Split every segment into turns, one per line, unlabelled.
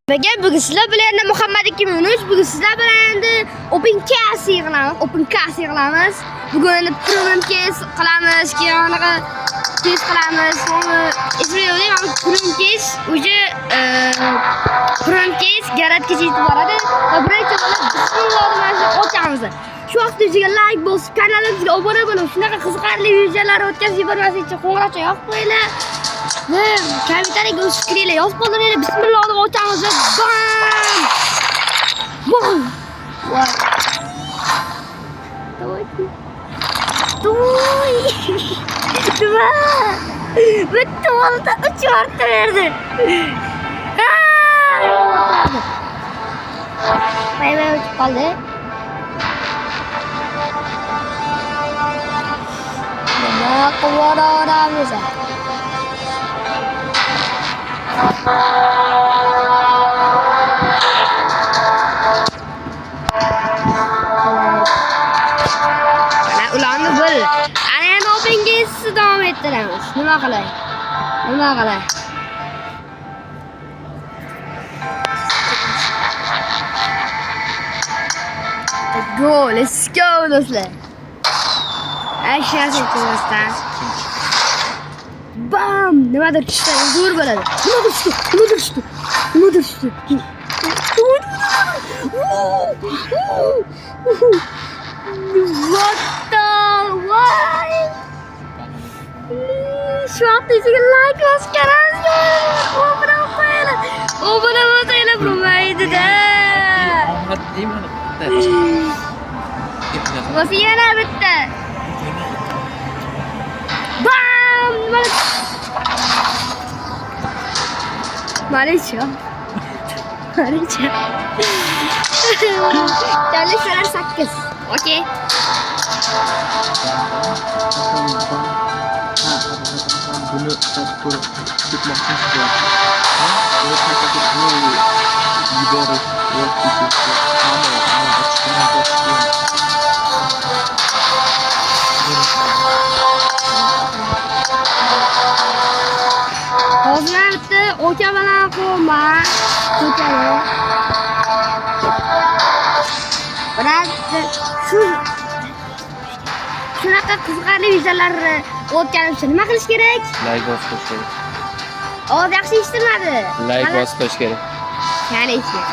Bugün sizler bilen Muhammed 2013 bugün sizler bilen Open Case yığılamiz. Open Case yığılamiz. Bugün Premium Case qilamiz, keyin Case qilamiz. Sonra ismini o'ylayman, Premium Case уже Premium Case garatgacha yetib boradi. Va birinchi bo'lib bismillah ochamiz. Shu vaqtda bizga like bosib, kanalimizga obuna bo'lib, shunaqa qiziqarli videolar o'tkazib yubormaslik uchun qo'ng'iroqcha yoqib qo'yinglar. Ve kommentariyga o'z fikringlarni yozib qoldiringlar. Bismillah deb ochamiz. Bam! Bam! Voy. Toy. Dva. Bitta oldi, 3 marta berdi. Vay o'chib qoldi. Nima qilaveramiz? Ularni bil. Ana yana Open Case davom ettiramiz. Nima qilay? Let's go do'stlar. Aşağı çekiyorsan. Bam! Nimadir tushdi, zo'r bo'ladi. Nima tushdi? What the why? Şu an sizga like bosgansiz. Obuna bo'lsanglar bo'lmaydi-da. Bo'lsa yana bitta. Bam! Malaysia. Çalışlar 8. Okey.
Bunu tutmak istiyorum.
Hozirda o'chaman qo'yma. Ko'chani. Biroz shunaqa qiziqarli videolarni o'tkazib uchun nima qilish kerak?
Like bosqish kerak.
Ovoz yaxshi eshitilmadi.
Like bosqish kerak.
Yana eshit.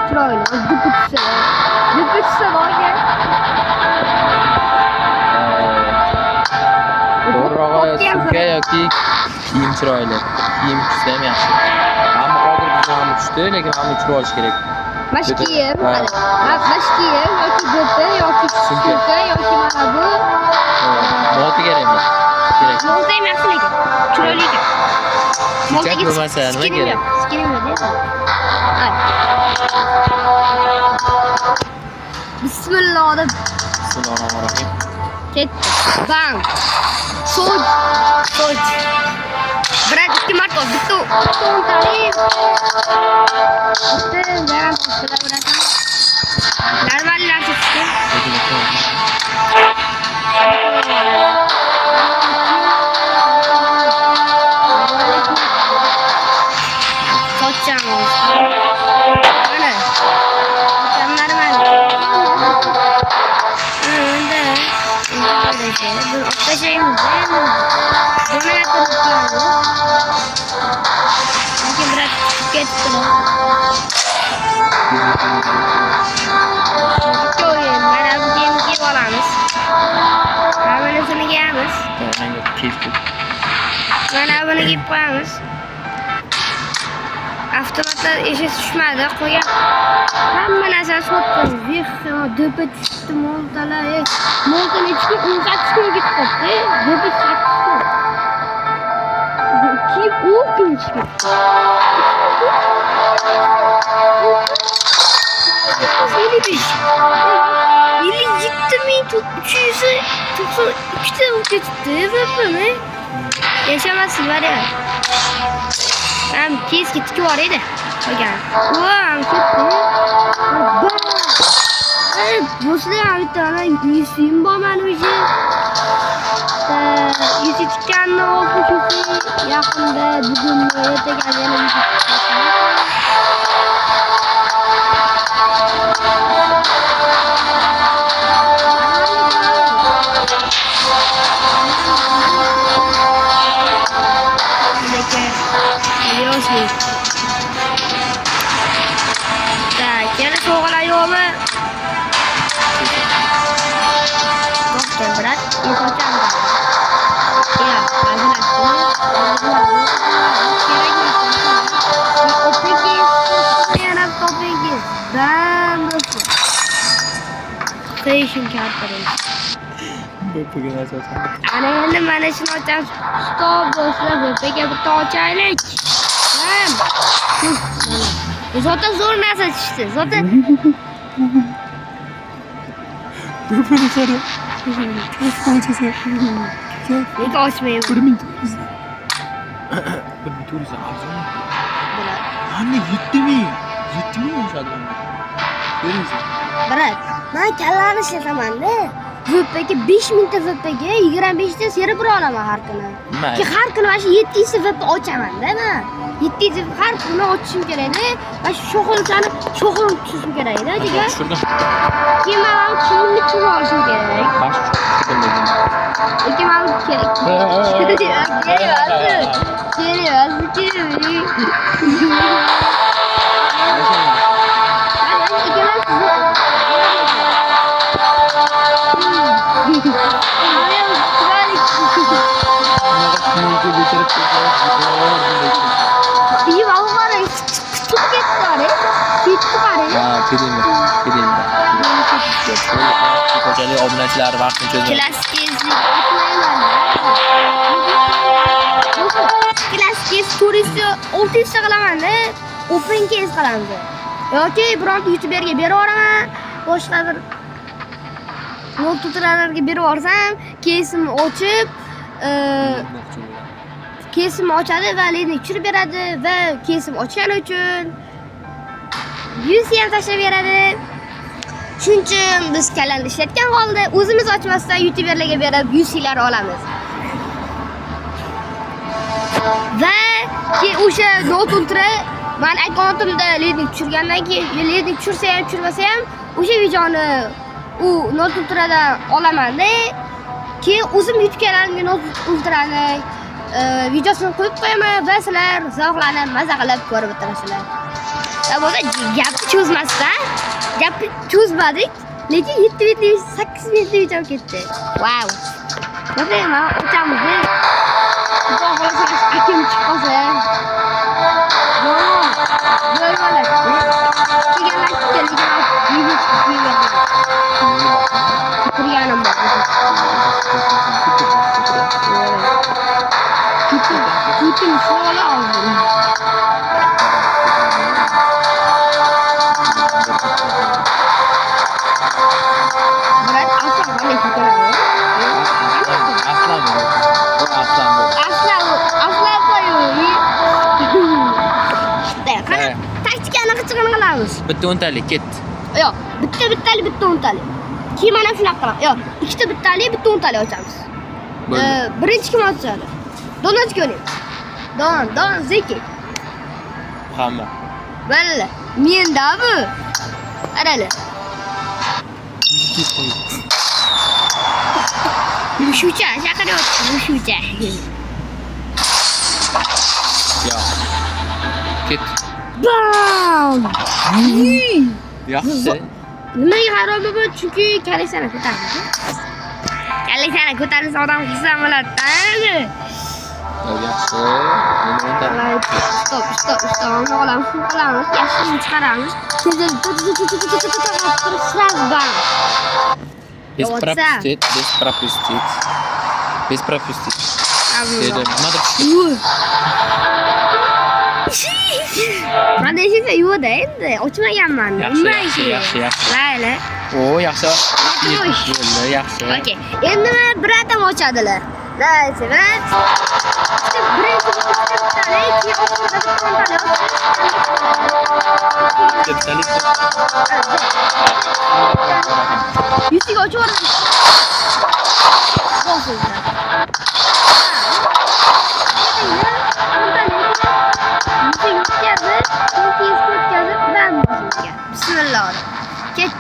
Chiroyli, duputsa borgan.
To'g'rirog'i sumka yoki kiyim chiroyli. Kiyim tushsa ham yaxshi. Ammo hozir bizga ham tushdi, lekin ham tushib olish kerak.
Bash kiyim yoki do'ppi yoki sumka yoki mana bu.
Moti kerak emas. Kerak.
Moti ham yaxshi lekin. Chiroyli ekan.
Motiga bo'lmasa nima kerak?
Skinim yo'q.
Bismillahirrohmanirrohim.
Ketdi. Bam. So'j. Biroz ikki marta bitta o'ntali. Normallar chiqdi. Sochamiz. Mana. Sochlarimiz. Bu o'tashaymiz. Buni aytib lekin biroz ketdi. Mana bu kiyimni kiyib olamiz. Mana bunisini kiyamiz. Mana buni kiyib qo'yamiz. Avtomatda eshik tushmadi, qo'ygan. Hamma narsani sotdim. Do'ppi tushdi, moltalar. Moltani ichki 18 kun ketib qoldi. Do'ppi 8 kun. Kiyib 10 kun ichki. Ketdi. Yaşamasın var ya. Ben kes gitki var idi. Qo'ygan. Voy, ketdi. Do'stlar, bitta yuzim bor mana o'zi. Yuzi tikkanni olib yaqinda bugun ertaga yana tak, yana sovg'alar yo'qmi? To'xtang, brat. Yo'qotamiz. Ya, Station kartları.
Bugün asosan.
Ana endi mana shuni ochamiz. Stop do'stlar, BPga bitta ochaylik. Zaten zo'r narsa tushdi. Zaten
Bugün sarı.
nega ochmayman?
1400. 1400 arzon. Anne 7000. 7000 yoshadi bunda. Ko'ringizmi?
Brat, men kallani ishlataman-da. VPga 5000 ta VPga 25 ta seri bura olaman har kuni. Ki har kuni mana shu 700 ta VP ochaman-da men. 700 ta har kuni ochishim kerak-da. Mana shu sho'xolchani sho'xolni tushishim kerak-da, degan.
Tushirdim.
Keyin men kiyimni tushirib olishim kerak.
Baş tushirdim.
Lekin men kerak. İyi vallahi tutup getdi.
Ko'chalik obunachilar vaqtni cho'zadi.
Klassik turisti 600 ta qilaman-da. Open case qilamiz. Yoki bironta youtuberga berib yuboraman. Boshqa bir notutralarga berib yuborsam, case'imni ochib, case'imni ochadi va lidni tushirib beradi va case'imni ochgani uchun 100 ham tashlab beradi. Shuning uchun biz kallani ishlatgan holda o'zimiz ochmasdan youtuberlarga berib 100 lar olamiz. Va ki o'sha notutra men akkauntimda lidni tushirgandan keyin lidni tushirsa ham tushirmasa ham o'sha videoni u notutradan olaman-da. Keyin o'zim YouTube kanalimga notutrani videosini qo'yib qo'yaman va sizlar zavqlanib, maza qilib ko'rib o'tirasizlar. Bo'lsa gapni cho'zmasdan, gapni cho'zmadik, lekin 7 minutlik, 8 minutlik video ketdi. Wow. Bo'lsa men ochamiz-da. Xudo xolasa akim chiqib qolsa. Bo'lmalar. Kelganlar video turganim bor. Ketin shola oldim. Berat asal balik ketin. Aslan qo'ying. Qana taktikani qilib qilamiz.
Bitta o'ntalik ket.
Yo'q, bittali, bitta o'ntali. Keyin mana shunaqa qilamiz. Yo'q, ikkita bittali, bitta o'ntali ochamiz. Birinchi kim ochadi? Donat ko'ring. Don Zeki.
Hamma.
Balla, menda bu. Qarali. Mushucha, chaqiryapti, mushucha.
Yo. Ket.
Bam!
Yaxshi.
Nimaga xarob bo'ldi? Chunki kalesani ko'tardi. Kalesani ko'tarsa odam qilsa bo'ladi-da.
Yaxshi. Nima o'ntalik?
Stop. Uni olamiz, yaxshini chiqaramiz. Sразу бам.
Без пропустить.
Mana esa yo'da endi, ochmaganman.
Yaxshi.
Mayli.
O, yaxshi. Yaxshi.
Okey. Endi men biratam ochadilar. Nayse, brat. Birinchi Yusiga ochib yuboramiz. Bo'lsin.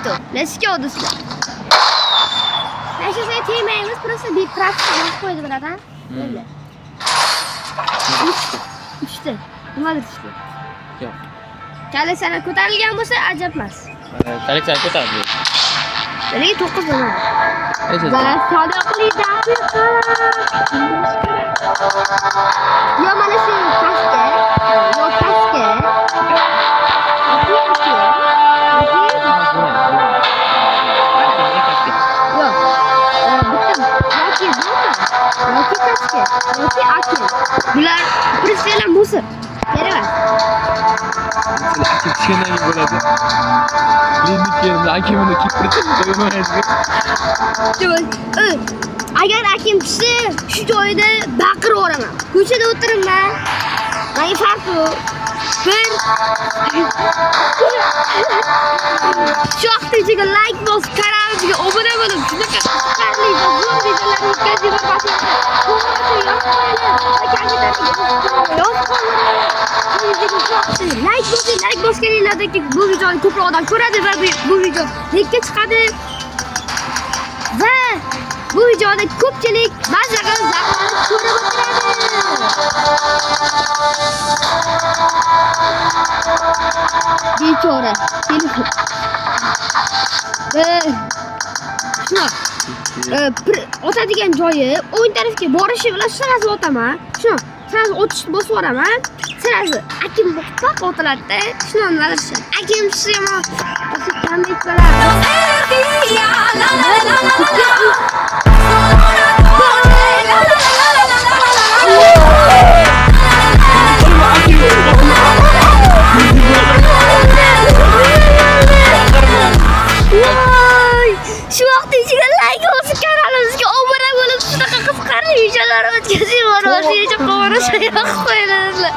to. Let's go do'stlar. Nasha sen tegmaymiz, просто bitraf qo'ydi biladan. Bo'ldi. 3ta. Nimadir 3ta?
Yo'q.
Kolleksiyalar ko'tarilgan bo'lsa, ajab emas.
Kolleksiya ko'tarildi.
Nega 9 bo'ladi?
Aytasiz.
Va sodiqli daqiqa. Yo mana shu kaska. Yo kaska. Yoki akin. Bular professional musor. Kerak emas.
Akib tushgandan keyin bo'ladi. Lenik keyin akimni kipritib qo'ymaydi.
Agar akim tushsa, shu joyda baqiraboraman. Ko'chada o'tiribman. Menga farqi yo'q. Shu vaqtgacha like bos, kanalimizga obuna bo'lib, shunaqa qiziqarli va zo'r videolarni yetkazib borasiz. Like bosganinglardagi bu videoni ko'proq odam ko'radi va bu video likka chiqadi. Va bu videoda ko'pchilik mazza qilib zavqlanib ko'rib o'tiradi. Bechora. Shuna. O'tadigan joyi o'ng tarafga borishi bilan sirasi o'taman. Shuna. Sirasi o'tishni bosib yuboraman. Sirasi akim mutlaq o'tiladi-da. Shuni nima akim siyamo. Kamlik bilan. Shu vaqt ichiga like bosib kanalimizga obuna bo'lib shunaqa qiziqarli videolar o'tkazib borasiz. Qo'rasa yo'q qo'yinglar.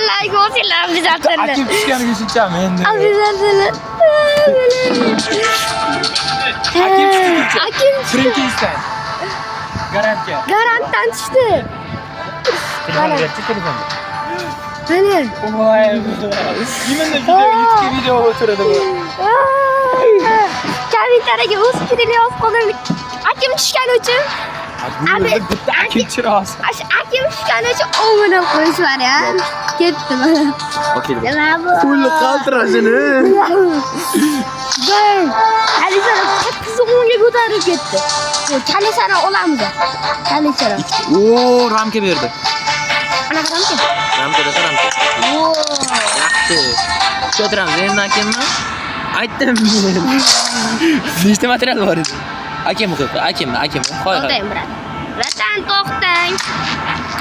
Like bosinglar bizatlar.
Akib tushganiga shunchami endi?
Bizatlar.
Akib tushdi.
Akim
Frankenstein. Garantga.
garantdan tushdi.
Telefonga telefon.
Mana.
Voy. Nimanda video o'tiradi bu.
Kommentariyaga o'z fikringizni yozib qoldiring. Akim tushgani uchun
Akib chiroz.
akim tushgani uchun obuna qo'yishlar ya. Ketdi mana.
Okey.
Nima bu?
Qo'lni qaltirashini.
Voy. Alisara 8-10 ga ko'tarib ketdi. Bu kalesani olamiz. Kalesani.
Oo, ramka berdi.
Anaqa ramka.
Ramkada ramka.
Oo.
Yaxshi. Ko'taramiz endi akimni. Aytdim. Nechta material bor edi? Akimni qo'y, akimni. Qo'y.
To'xtang, brat. Vatan to'xtang.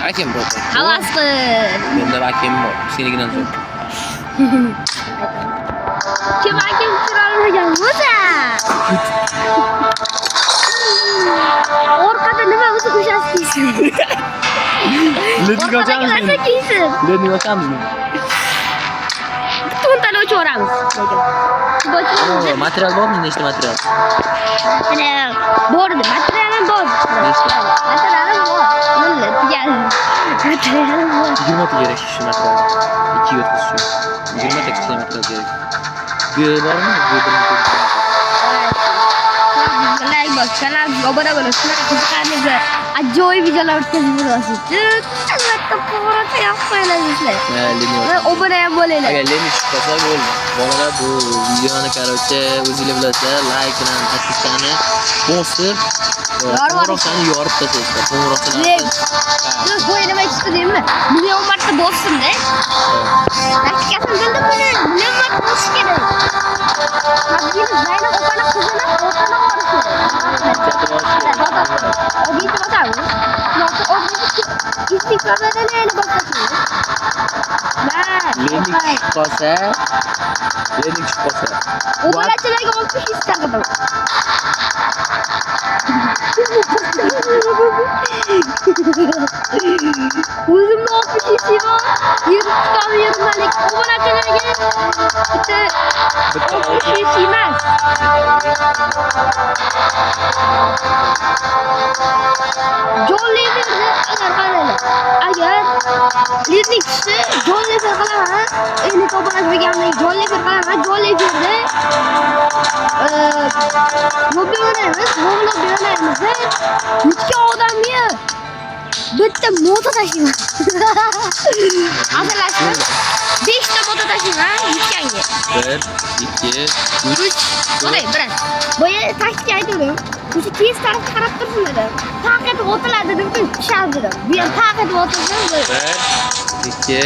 Akim bor.
Havas qil.
Menda akim bor. Senikidan so'ng.
Kim akim chiroyligan bo'lsa. Orqada nima bo'lsa o'shasi kiysin.
Lekin ochamiz. Lekin ochamiz.
To'ntani o'chiramiz.
Oo, material bormi? Nechta material?
Material bordi. Materialim bor. Materialim bor. Nima degan? Materialim bor.
20 ta kerak shu material. 2 o'tkiz shu. 20 ta kishi material kerak. Bu bormi? Bu
like bos, kanal obuna bo'lib, shunaqa qiziqarli va ajoyib videolar o'tkazib borasiz. Albatta to'g'ri yo'q qo'yinglar. Va obuna ham bo'linglar.
Agar Lenin chiqsa bo'ldi. Bolalar bu videoni qaroqcha o'zingizlar bilasizlar, like bilan podpiskani bosib, qo'ng'iroqni yorib tashlaysizlar. Qo'ng'iroqni.
Siz bu nima aytishdi deymi? Million marta bossin-da. Taktikasini bildimmi? Million marta bosish kerak. Hozir Zaynab opani qizini o'rtana borishi. Obyektni bosamiz. Yoki obyektni istiqboldan yana bosasiz.
Lenin chiqsa.
Obunachilarga olib istadim. O'zimni olib ishim bor. Yurtdagi obunachilarga bitta ish emas. Jonli agar Lekin kishi jonli efir qilaman. Endi to'polash berganimda jonli efir qilaman. Jonli efirda lobby o'ynaymiz. Lobby o'ynaymiz. Ikki odamga bitta moto tashlayman. Asalashib 5 ta moto tashlayman ikkanga.
1 2 3
Qo'y, bilan. Boya taktika aytdim. O'sha tez tarafga qarab tursin dedim. Taqat o'tiladi deb ishon dedim. Bu ham taqat o'tilsin.
1 2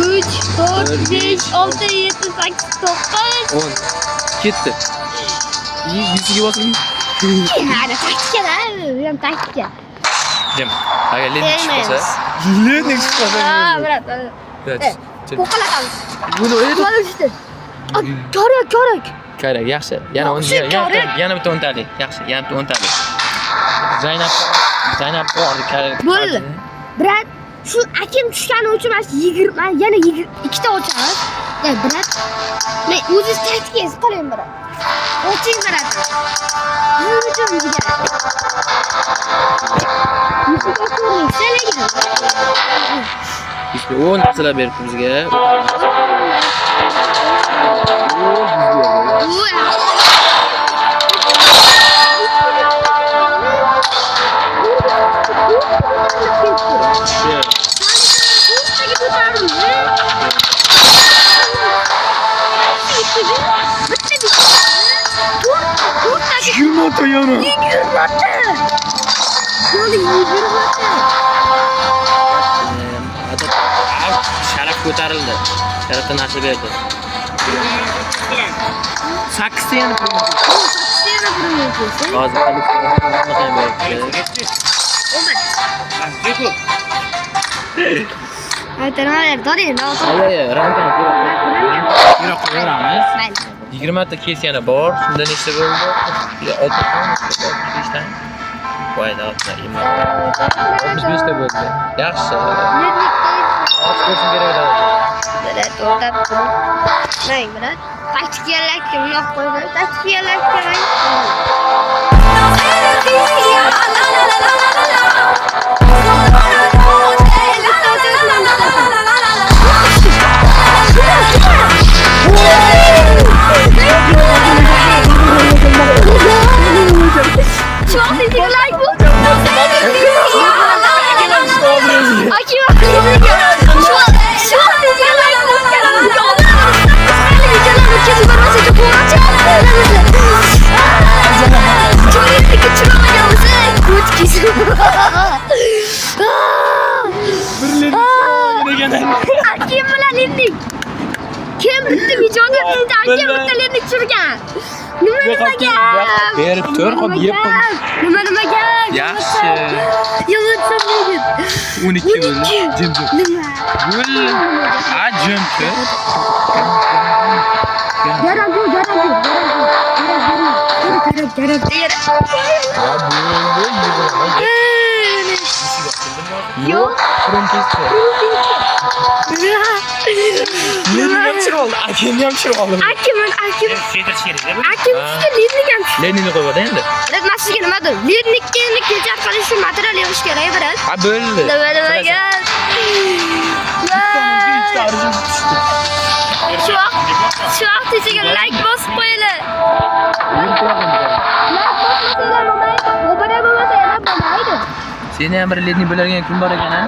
3 4 5 6 7 8 9
10 ketdi. Yuziga bosing.
Hadi taktika da, bu ham taktika.
Jim. Agar Lenin chiqsa, Lenin chiqsa.
Ha, brat. Qo'qalatamiz.
Buni edi.
Qolishdi. Kerak.
Kerak, yaxshi. Yana bitta o'ntalik. Yaxshi, yana bitta o'ntalik. Zaynab bor kerak.
Bo'ldi. Brat, shu akim tushgani uchun mana 20, yana 2 ta ochamiz. Brat. Men o'zingiz taktikangiz qo'ying brat. O'ching brat. Nima uchun bizga? Bizga ko'ring, selagan.
Bizga 10 narsalar beribdi bizga. Yürümoto yana. Sharaf ko'tarildi. Sharafda narsa berdi. 8 ta yana pul. Hozir
aytanaver, doring,
rankani qo'yamiz. 20 ta kes yana bor. Shunda nechta bo'ldi? 6 ta. Voyda, 65 ta bo'ldi. Yaxshi. Ko'rsin kerak edi.
To'xtab tur. Mang, brat. Taktikalak kimlar qo'ydi? Taktikalak kerak. Kim bilan indik? Kim bitta videoga bitta kim bitta indik tushirgan? Nima gap?
Berib tur, hop yeb qo'y.
Nima gap?
Yaxshi.
Yig'itsa nega?
12 bo'ldi. Jim.
Nima?
Ha, jim.
Garam. Yo'q.
Lenin chiqoldi. Akim ham chiqoldi.
Akim
Leninni qo'yadi endi.
Mana sizga nima dedim? Lennikni kejar qilish uchun material yig'ish kerak, brat.
Ha, bo'ldi.
Nimaga? Shu vaqtgacha like bosib qo'yinglar.
Seni ham bir Lenin bo'largan kun bor ekan-a?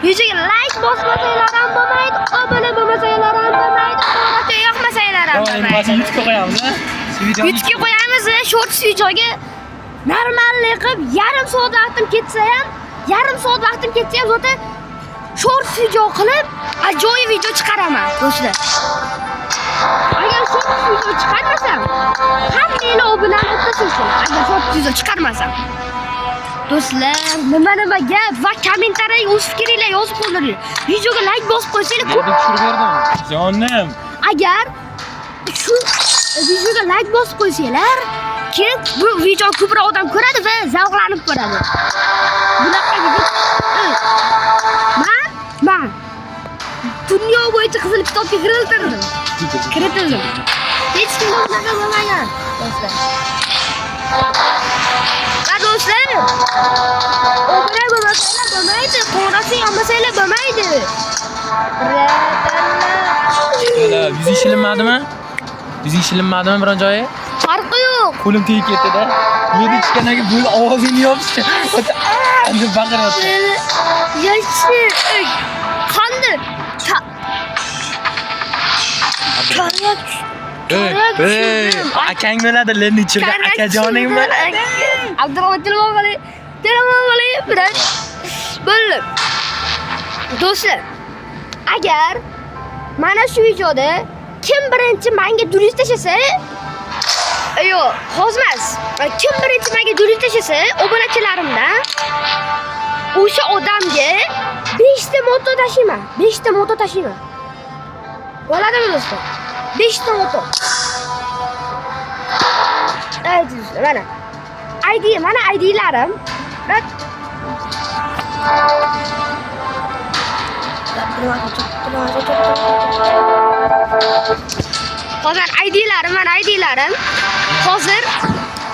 Videoga like bosmasanglar ham bo'lmaydi, obuna bo'lmasanglar ham bo'lmaydi, qo'ng'iroqqa yoqmasanglar ham bo'lmaydi.
YouTube'ga qo'yamiz-a?
YouTube'ga qo'yamiz, shorts videoga normallik qilib yarim soat vaqtim ketsa ham, zota shorts video qilib ajoyib video chiqaraman, do'stlar. Agar shorts video chiqarmasam, hammanglar obunani o'tkazinglar. Agar shorts video chiqarmasam. Do'stlar, nima gap va kommentariyaga o'z fikringlarni yozib qoldiringlar. Videoga like bosib qo'ysanglar ko'p
tushirib berdim. Jonim.
Agar shu videoga like bosib qo'ysanglar, keyin bu video ko'proq odam ko'radi va zavqlanib ko'radi. Bunaqa video. Men dunyo bo'yicha qizil kitobga kiritildim. Hech kim bunaqa bo'lmagan, do'stlar. Do'stlar, obuna bo'lmasanglar bo'lmaydi, bo'lmasanglar bo'lmaydi.
Yuzing shilinmadimi? Yuzing shilinmadimi biron joyi?
Farqi yo'q.
Qo'lim tegib ketdi-da. Yedi ichgandan keyin bu ovozingni yopishdi. Endi baqiryapti.
Yaxshi. Qanday?
Ey, akang bo'ladi, lekin ichirgan akajoning bo'ladi.
Abdurahmon telefon qiling, bilan bo'lib. Do'stlar, agar mana shu videoda kim birinchi menga durust tashasa, yo'q, hozmas. Kim birinchi menga durust tashasa, obunachilarimdan o'sha odamga 5 ta moto tashiyman. 5 ta moto tashiyman. Bo'ladimi do'stlar? 5 ta moto. Mana mana IDlarim. Hozir IDlarim. Hozir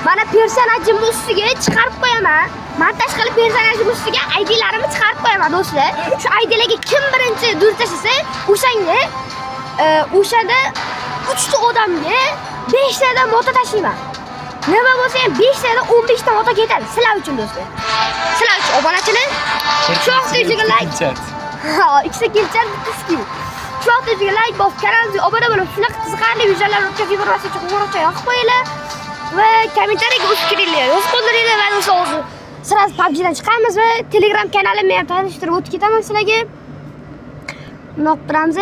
mana personajim ustiga chiqarib qo'yaman. Montaj qilib personajim ustiga IDlarimni chiqarib qo'yaman do'stlar. Shu IDlarga kim birinchi dur tashasa, o'shanda 3 ta odamga 5 tadan moto tashiyman. Nima bo'lsa ham 5 tadan 15 ta moto ketadi sizlar uchun do'stlar. Sizlar uchun obunachilar. Shu vaqtgacha like. Ha, ikkita kelchar bitti. Shu vaqtgacha like bosib, kanalimizga obuna bo'lib, shunaqa qiziqarli videolar o'tkazib yuborasiz uchun qo'ng'iroqcha yoqib qo'yinglar va kommentariyaga o'z fikringlarni yozib qoldiringlar va o'zi sirasi PUBG'dan chiqamiz va Telegram kanalimni ham tanishtirib o'tib ketaman sizlarga. Bunaqa qilamiz.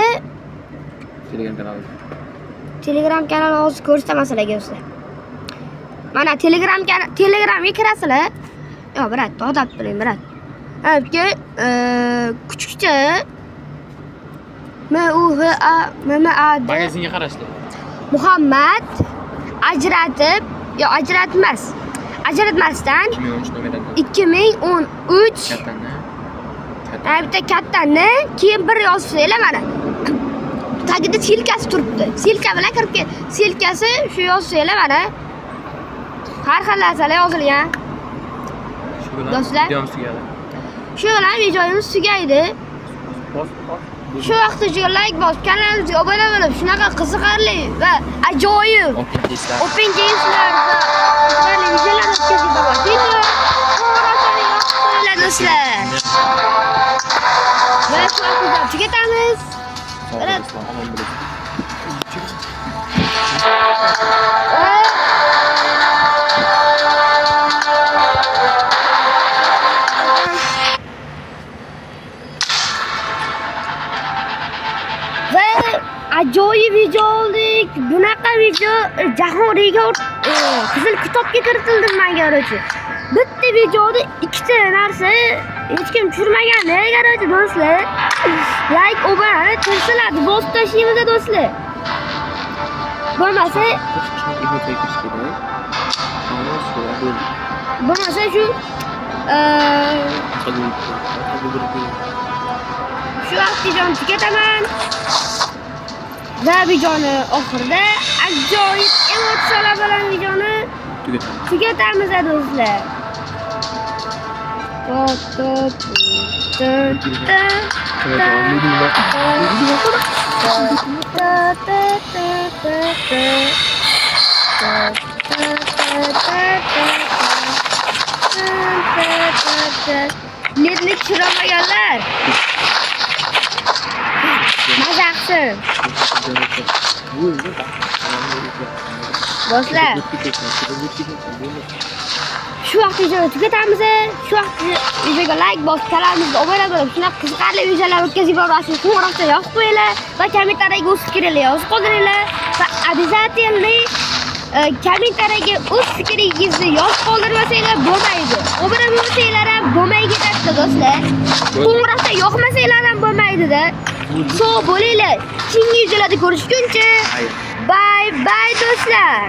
Telegram kanali hozir ko'rsataman sizlarga do'stlar. Mana Telegramga kirasizlar. Yo, brat, to'xtab turing, brat. Habga kuchukcha
Magazinga qarashdi.
Muhammad ajratmasdan 2013 bitta kattani keyin bir yozsanglar mana. Tagida silkasi turibdi. Silka bilan kirib ket. Silkasi shu yozsanglar mana. Har xil narsalar yozilgan. Do'stlar, shu bilan videomiz tugaydi. Shu vaqtgacha like bosib, kanalimizga obuna bo'lib, shunaqa qiziqarli va ajoyib Open Games'lar va videolar o'tkazib borasiz. Do'stlar. Va shu vaqtda tugatamiz. Ajoyib video oldik. Bunaqa video jahon rekord qizil kitobga kiritildi menga qarshi. Bitta videoda ikkita narsa hech kim tushirmagan. Nega qarshi do'stlar? Like, obuna tirsiladi, bosib tashlaymiz do'stlar. Bo'lmasa shu vaqtgacha tugataman. Va videoni oxirida ajoyib emotsiyalar bilan videoni tugatamiz do'stlar. Netlik tushiramaganlar. Mazaqsin. Do'stlar, shu vaqtgacha tugatamiz. Shu vaqtda videoga like bosib, kanalimizga obuna bo'lib, shunaqa qiziqarli videolar o'tkazib borasiz. Qo'ng'iroqcha yoqib qo'yinglar va kommentariyaga o'z fikringizni yozib qoldiringlar va обязательно kommentariyaga o'z fikringizni yozib qoldirmasanglar bo'lmaydi. Obuna bo'lmasanglar ham bo'lmay ketadi do'stlar. Qo'ng'iroqcha yoqmasanglar ham bo'lmaydi-da. Sog' bo'linglar. Keyingi videolarda ko'rishguncha bye bye do'stlar.